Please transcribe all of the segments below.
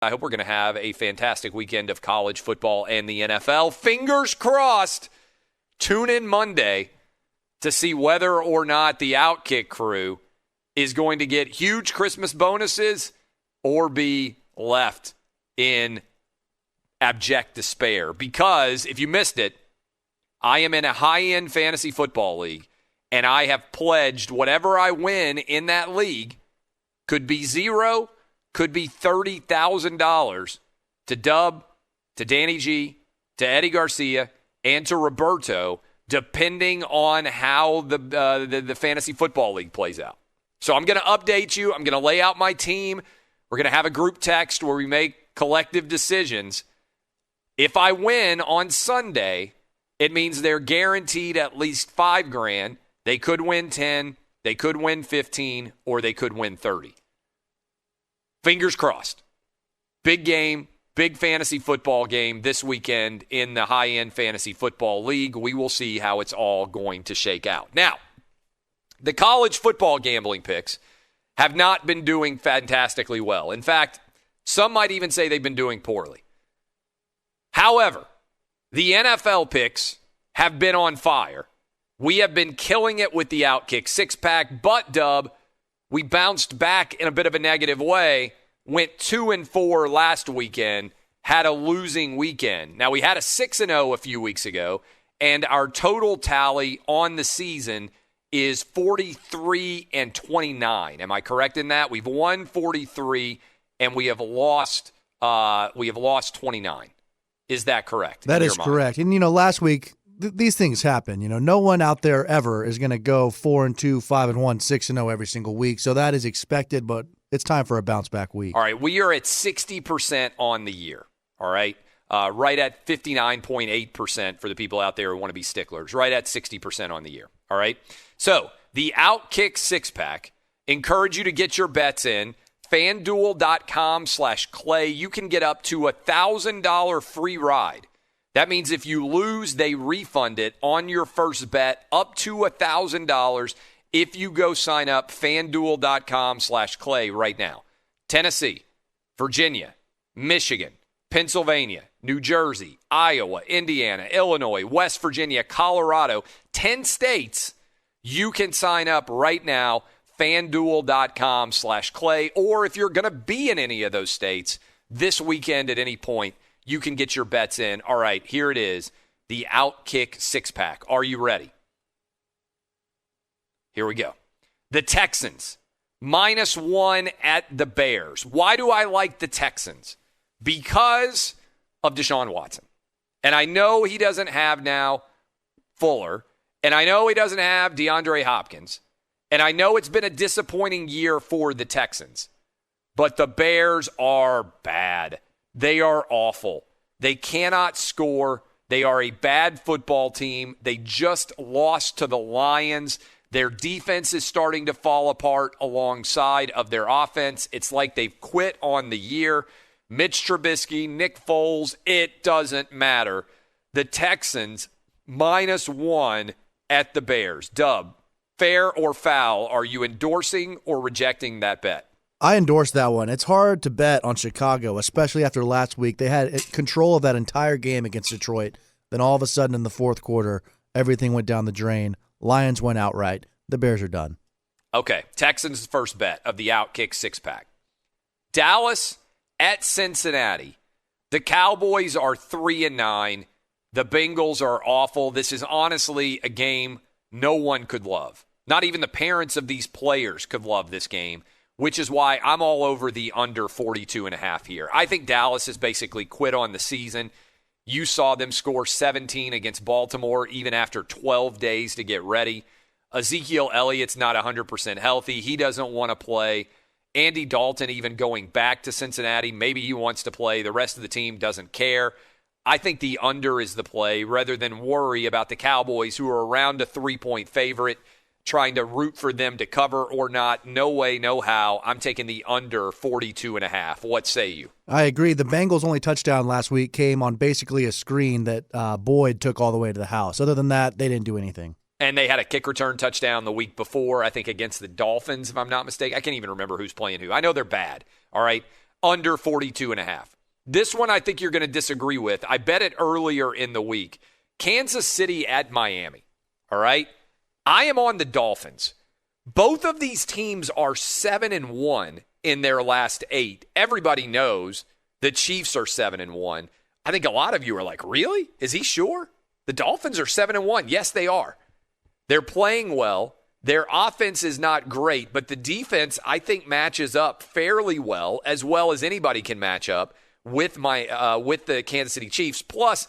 I hope we're going to have a fantastic weekend of college football and the NFL. Fingers crossed. Tune in Monday to see whether or not the OutKick crew is going to get huge Christmas bonuses or be left in abject despair. Because if you missed it, I am in a high-end fantasy football league, and I have pledged whatever I win in that league, could be zero, could be $30,000 to Dub, to Danny G, to Eddie Garcia, and to Roberto, depending on how the fantasy football league plays out. So I'm going to update you. I'm going to lay out my team. We're going to have a group text where we make collective decisions. If I win on Sunday, it means they're guaranteed at least $5,000. They could win 10, they could win 15, or they could win 30. Fingers crossed. Big game, big fantasy football game this weekend in the high-end fantasy football league. We will see how it's all going to shake out. Now, the college football gambling picks have not been doing fantastically well. In fact, some might even say they've been doing poorly. However, the NFL picks have been on fire. We have been killing it with the OutKick six-pack, but Dub, we bounced back in a bit of a negative way, went 2-4 last weekend, had a losing weekend. Now, we had a 6-0 a few weeks ago, and our total tally on the season is 43-29. Am I correct in that? We've won 43, and we have lost 29. Is that correct? That is correct. And, last week, these things happen. No one out there ever is going to go 4-2, 5-1, 6-0 every single week. So that is expected, but it's time for a bounce-back week. All right, we are at 60% on the year, all right? Right at 59.8% for the people out there who want to be sticklers. Right at 60% on the year, all right? So the OutKick six-pack, encourage you to get your bets in. FanDuel.com/Clay, you can get up to $1,000 free ride. That means if you lose, they refund it on your first bet up to $1,000 if you go sign up FanDuel.com/Clay right now. Tennessee, Virginia, Michigan, Pennsylvania, New Jersey, Iowa, Indiana, Illinois, West Virginia, Colorado, 10 states. You can sign up right now, FanDuel.com/Clay, or if you're going to be in any of those states this weekend at any point, you can get your bets in. All right, here it is, the OutKick six-pack. Are you ready? Here we go. The Texans, -1 at the Bears. Why do I like the Texans? Because of Deshaun Watson. And I know he doesn't have now Fuller, and I know he doesn't have DeAndre Hopkins, and I know it's been a disappointing year for the Texans, but the Bears are bad. They are awful. They cannot score. They are a bad football team. They just lost to the Lions. Their defense is starting to fall apart alongside of their offense. It's like they've quit on the year. Mitch Trubisky, Nick Foles, it doesn't matter. The Texans, -1 at the Bears. Dub, fair or foul? Are you endorsing or rejecting that bet? I endorse that one. It's hard to bet on Chicago, especially after last week. They had control of that entire game against Detroit. Then all of a sudden in the fourth quarter, everything went down the drain. Lions went outright. The Bears are done. Okay, Texans' first bet of the OutKick six-pack. Dallas at Cincinnati. The Cowboys are 3-9. The Bengals are awful. This is honestly a game no one could love. Not even the parents of these players could love this game, which is why I'm all over the under 42.5 here. I think Dallas has basically quit on the season. You saw them score 17 against Baltimore even after 12 days to get ready. Ezekiel Elliott's not 100% healthy. He doesn't want to play. Andy Dalton even going back to Cincinnati. Maybe he wants to play. The rest of the team doesn't care. I think the under is the play rather than worry about the Cowboys, who are around a 3-point favorite, trying to root for them to cover or not. No way, no how. I'm taking the under 42.5. What say you? I agree. The Bengals' only touchdown last week came on basically a screen that Boyd took all the way to the house. Other than that, they didn't do anything. And they had a kick return touchdown the week before, I think against the Dolphins, if I'm not mistaken. I can't even remember who's playing who. I know they're bad, all right? under 42.5. This one I think you're going to disagree with. I bet it earlier in the week. Kansas City at Miami. All right? I am on the Dolphins. Both of these teams are 7-1 in their last 8. Everybody knows the Chiefs are 7-1. I think a lot of you are like, really? Is he sure? The Dolphins are 7-1. Yes, they are. They're playing well. Their offense is not great, but the defense, I think, matches up fairly well as anybody can match up with the Kansas City Chiefs. Plus,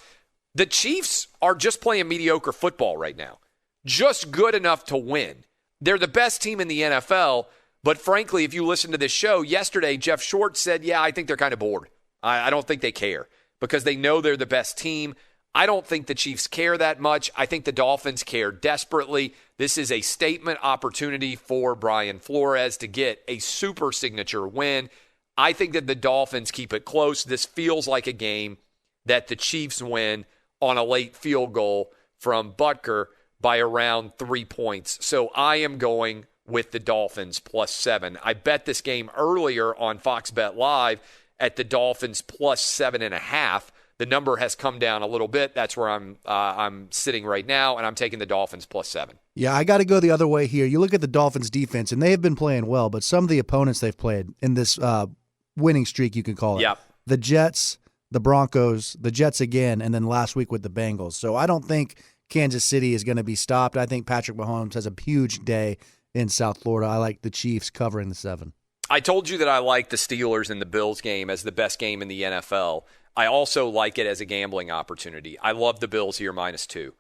the Chiefs are just playing mediocre football right now. Just good enough to win. They're the best team in the NFL, but frankly, if you listen to this show, yesterday, Jeff Schwartz said, yeah, I think they're kind of bored. I don't think they care because they know they're the best team. I don't think the Chiefs care that much. I think the Dolphins care desperately. This is a statement opportunity for Brian Flores to get a super signature win. I think that the Dolphins keep it close. This feels like a game that the Chiefs win on a late field goal from Butker by around 3 points. So I am going with the Dolphins +7. I bet this game earlier on Fox Bet Live at the Dolphins +7.5. The number has come down a little bit. That's where I'm sitting right now, and I'm taking the Dolphins +7. Yeah, I got to go the other way here. You look at the Dolphins' defense, and they have been playing well, but some of the opponents they've played in this winning streak, you can call it. Yep. The Jets, the Broncos, the Jets again, and then last week with the Bengals. So I don't think Kansas City is going to be stopped. I think Patrick Mahomes has a huge day in South Florida. I like the Chiefs covering the 7. I told you that I like the Steelers and the Bills game as the best game in the NFL. I also like it as a gambling opportunity. I love the Bills here -2.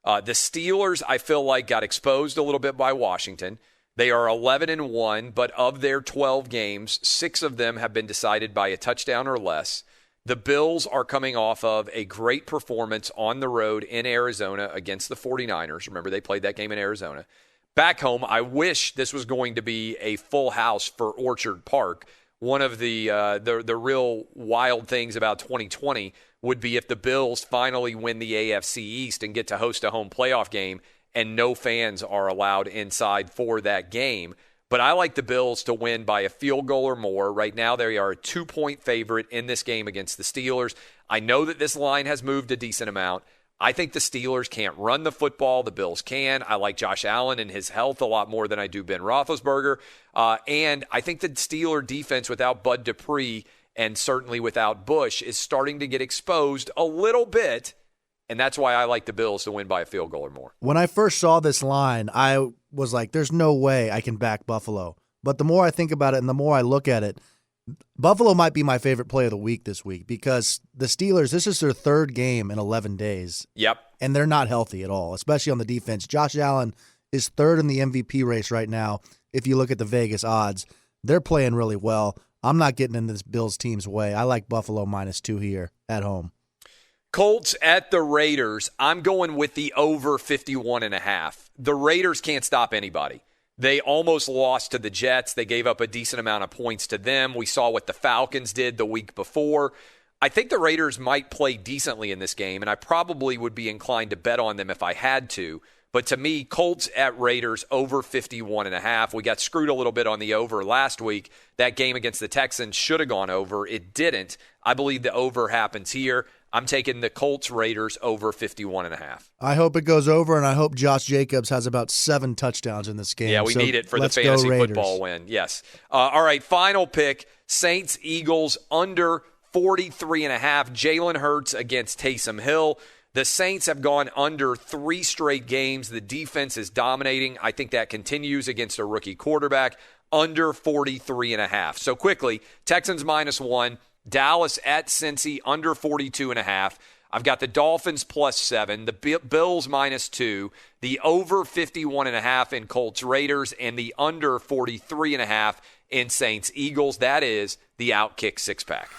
The Steelers, I feel like, got exposed a little bit by Washington. They are 11-1, but of their 12 games, 6 of them have been decided by a touchdown or less. The Bills are coming off of a great performance on the road in Arizona against the 49ers. Remember, they played that game in Arizona. Back home, I wish this was going to be a full house for Orchard Park. One of the real wild things about 2020 would be if the Bills finally win the AFC East and get to host a home playoff game and no fans are allowed inside for that game. But I like the Bills to win by a field goal or more. Right now, they are a 2-point favorite in this game against the Steelers. I know that this line has moved a decent amount. I think the Steelers can't run the football. The Bills can. I like Josh Allen and his health a lot more than I do Ben Roethlisberger. And I think the Steeler defense without Bud Dupree and certainly without Bush is starting to get exposed a little bit. And that's why I like the Bills to win by a field goal or more. When I first saw this line, I was like, there's no way I can back Buffalo. But the more I think about it and the more I look at it, Buffalo might be my favorite play of the week this week because the Steelers, this is their 3rd game in 11 days. Yep. And they're not healthy at all, especially on the defense. Josh Allen is 3rd in the MVP race right now. If you look at the Vegas odds, they're playing really well. I'm not getting in this Bills team's way. I like Buffalo -2 here at home. Colts at the Raiders. I'm going with the over 51.5. The Raiders can't stop anybody. They almost lost to the Jets. They gave up a decent amount of points to them. We saw what the Falcons did the week before. I think the Raiders might play decently in this game, and I probably would be inclined to bet on them if I had to. But to me, Colts at Raiders over 51.5. We got screwed a little bit on the over last week. That game against the Texans should have gone over. It didn't. I believe the over happens here. I'm taking the Colts Raiders over 51.5. I hope it goes over, and I hope Josh Jacobs has about 7 touchdowns in this game. Yeah, we need it for the fantasy football win. Yes. All right, final pick, Saints-Eagles under 43.5. Jalen Hurts against Taysom Hill. The Saints have gone under 3 straight games. The defense is dominating. I think that continues against a rookie quarterback. Under 43.5. So quickly, Texans -1. Dallas at Cincy under 42.5. I've got the Dolphins +7, the Bills -2, the over 51.5 in Colts Raiders, and the under 43.5 in Saints Eagles. That is the OutKick 6-pack.